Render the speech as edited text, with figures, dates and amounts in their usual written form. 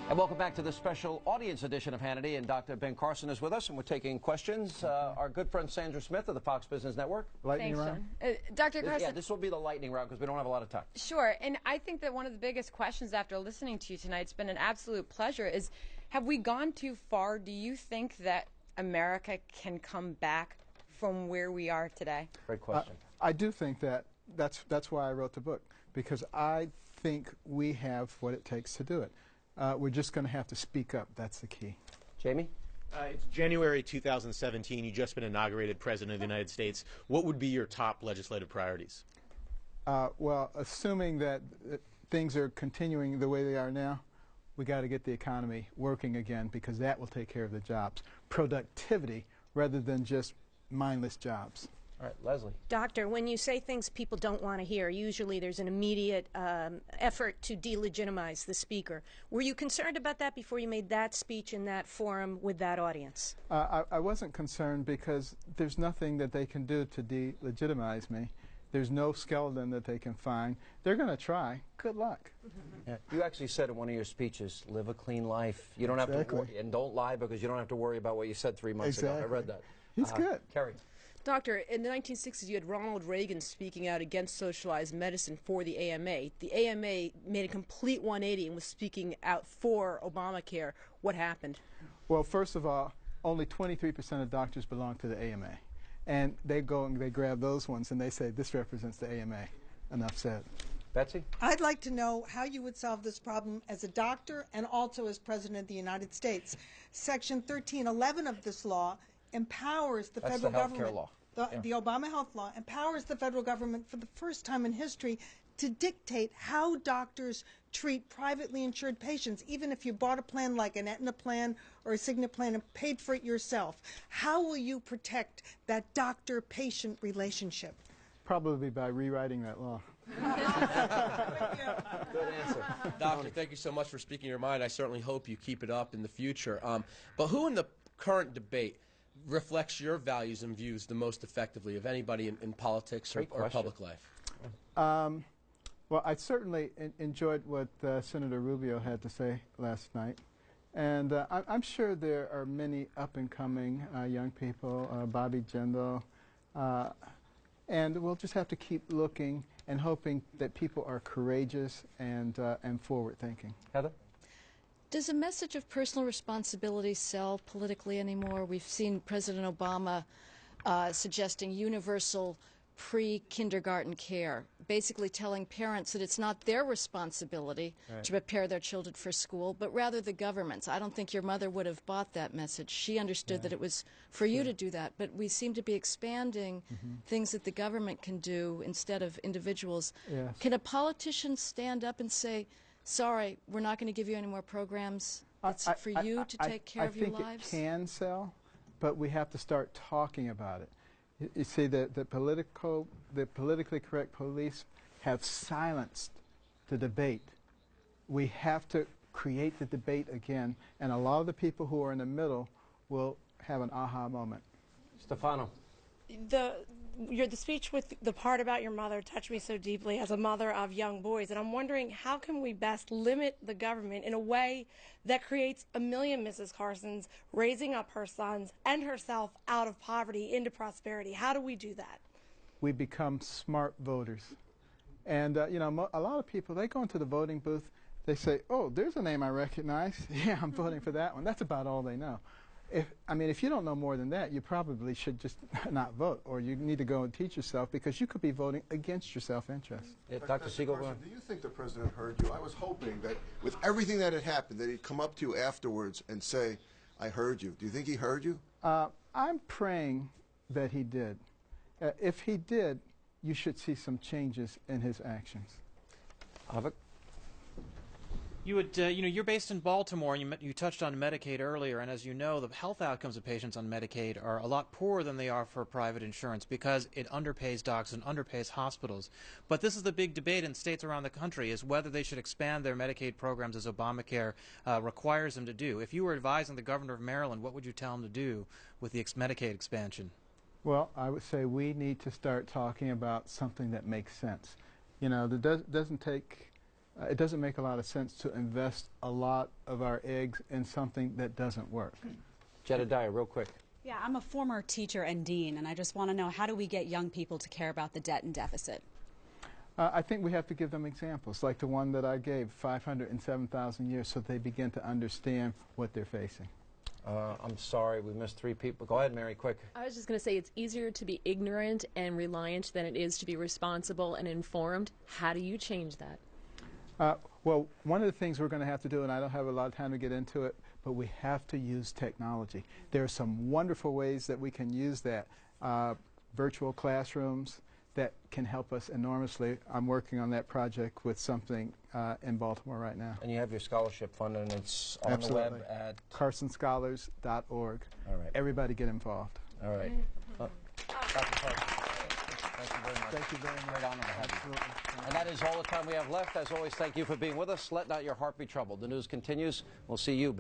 And welcome back to the special audience edition of Hannity. And Dr. Ben Carson is with us, and we're taking questions. Our good friend Sandra Smith of the Fox Business Network. Lightning round? Dr. Carson. Yeah, this will be the lightning round because we don't have a lot of time. Sure. And I think that one of the biggest questions after listening to you tonight, it's been an absolute pleasure, is have we gone too far? Do you think that America can come back from where we are today? Great question. I do think that. That's why I wrote the book, because I think we have what it takes to do it. We're just going to have to speak up. That's the key. Jamie? It's January 2017. You've just been inaugurated President of the United States. What would be your top legislative priorities? Well, assuming that things are continuing the way they are now, we got to get the economy working again, because that will take care of the jobs. Productivity rather than just mindless jobs. All right, Leslie. Doctor, when you say things people don't want to hear, usually there's an immediate effort to delegitimize the speaker. Were you concerned about that before you made that speech in that forum with that audience? I wasn't concerned, because there's nothing that they can do to delegitimize me. There's no skeleton that they can find. They're going to try. Good luck. Yeah. You actually said in one of your speeches, live a clean life. You don't have to worry, and don't lie, because you don't have to worry about what you said 3 months ago. I read that. He's good. Kerry. Doctor, in the 1960s, you had Ronald Reagan speaking out against socialized medicine for the AMA. The AMA made a complete 180 and was speaking out for Obamacare. What happened? Well, first of all, only 23% of doctors belong to the AMA. And they go and they grab those ones and they say, this represents the AMA. Enough said. Betsy? I'd like to know how you would solve this problem as a doctor and also as President of the United States. Section 1311 of this law empowers the federal government. Law. The Obama health law empowers the federal government for the first time in history to dictate how doctors treat privately insured patients, even if you bought a plan like an Aetna plan or a Cigna plan and paid for it yourself. How will you protect that doctor-patient relationship? Probably by rewriting that law. Good answer. Doctor, thank you so much for speaking your mind. I certainly hope you keep it up in the future. But who in the current debate reflects your values and views the most effectively of anybody in politics or public life? Well, I certainly enjoyed what Senator Rubio had to say last night. And I'm sure there are many up-and-coming young people, Bobby Jindal, and we'll just have to keep looking and hoping that people are courageous and forward-thinking. Heather? Does a message of personal responsibility sell politically anymore? We've seen President Obama suggesting universal pre-kindergarten care, basically telling parents that it's not their responsibility to prepare their children for school, but rather the government's. I don't think your mother would have bought that message. She understood that it was for you to do that, but we seem to be expanding things that the government can do instead of individuals. Yes. Can a politician stand up and say, sorry, we're not going to give you any more programs? It's for you to take care of your lives? I think it can sell, but we have to start talking about it. You see, the politically correct police have silenced the debate. We have to create the debate again, and a lot of the people who are in the middle will have an aha moment. Stefano. The speech with the part about your mother touched me so deeply as a mother of young boys, and I'm wondering how can we best limit the government in a way that creates a million Mrs. Carsons raising up her sons and herself out of poverty into prosperity. How do we do that? We become smart voters. And, you know, a lot of people, they go into the voting booth, they say, oh, there's a name I recognize. Yeah, I'm voting for that one. That's about all they know. If you don't know more than that, you probably should just not vote, or you need to go and teach yourself, because you could be voting against your self-interest. Yeah, Dr. Siegel, Carson, do you think the president heard you? I was hoping that with everything that had happened, that he'd come up to you afterwards and say, I heard you. Do you think he heard you? I'm praying that he did. If he did, you should see some changes in his actions. You would, you're based in Baltimore, and you touched on Medicaid earlier, and as you know, the health outcomes of patients on Medicaid are a lot poorer than they are for private insurance because it underpays doctors and underpays hospitals. But this is the big debate in states around the country, is whether they should expand their Medicaid programs as Obamacare requires them to do. If you were advising the governor of Maryland, what would you tell him to do with the Medicaid expansion? Well, I would say we need to start talking about something that makes sense. You know, that doesn't take it doesn't make a lot of sense to invest a lot of our eggs in something that doesn't work. Jedediah, real quick. Yeah, I'm a former teacher and dean, and I just want to know, how do we get young people to care about the debt and deficit? I think we have to give them examples, like the one that I gave, 507,000 years, so they begin to understand what they're facing. I'm sorry, we missed 3 people. Go ahead, Mary, quick. I was just going to say it's easier to be ignorant and reliant than it is to be responsible and informed. How do you change that? Well, one of the things we're going to have to do, and I don't have a lot of time to get into it, but we have to use technology. There are some wonderful ways that we can use that. Virtual classrooms that can help us enormously. I'm working on that project with something in Baltimore right now. And you have your scholarship fund, and it's on Absolutely. the web at carsonscholars.org. All right. Everybody get involved. All right. Dr. Carson, thank you very much. Thank you very much. Great honor to have you. Absolutely. And that is all the time we have left. As always, thank you for being with us. Let not your heart be troubled. The news continues. We'll see you back.